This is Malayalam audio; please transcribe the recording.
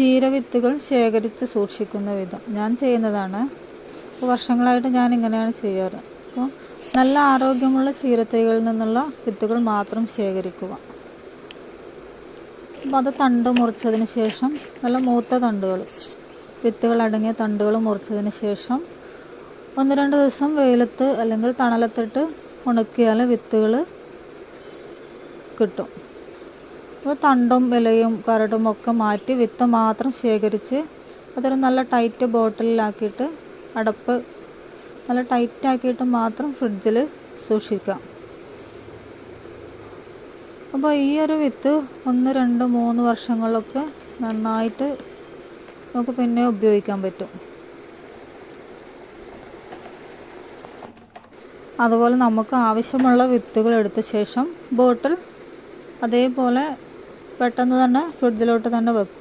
ചീര വിത്തുകൾ ശേഖരിച്ച് സൂക്ഷിക്കുന്ന വിധം ഞാൻ ചെയ്യുന്നതാണ്. അപ്പോൾ വർഷങ്ങളായിട്ട് ഞാൻ ഇങ്ങനെയാണ് ചെയ്യാറ്. അപ്പോൾ നല്ല ആരോഗ്യമുള്ള ചീരത്തൈകളിൽ നിന്നുള്ള വിത്തുകൾ മാത്രം ശേഖരിക്കുക. അപ്പോൾ അത് തണ്ട് മുറിച്ചതിന് ശേഷം നല്ല മൂത്ത തണ്ടുകൾ, വിത്തുകൾ അടങ്ങിയ തണ്ടുകൾ മുറിച്ചതിന് ശേഷം 1-2 ദിവസം വെയിലത്ത് അല്ലെങ്കിൽ തണലത്തിട്ട് ഉണക്കിയാൽ വിത്തുകൾ കിട്ടും. അപ്പോൾ തണ്ടും ഇലയും കരടും ഒക്കെ മാറ്റി വിത്ത് മാത്രം ശേഖരിച്ച് അതൊരു നല്ല ടൈറ്റ് ബോട്ടിലാക്കിയിട്ട് അടപ്പ് നല്ല ടൈറ്റാക്കിയിട്ട് മാത്രം ഫ്രിഡ്ജിൽ സൂക്ഷിക്കാം. അപ്പോൾ ഈ ഒരു വിത്ത് 1, 2, 3 വർഷങ്ങളിലൊക്കെ നന്നായിട്ട് നമുക്ക് പിന്നെ ഉപയോഗിക്കാൻ പറ്റും. അതുപോലെ നമുക്ക് ആവശ്യമുള്ള വിത്തുകൾ എടുത്ത ശേഷം ബോട്ടിൽ അതേപോലെ പെട്ടെന്ന് തന്നെ ഫ്രിഡ്ജിലോട്ട് തന്നെ വെക്കുക.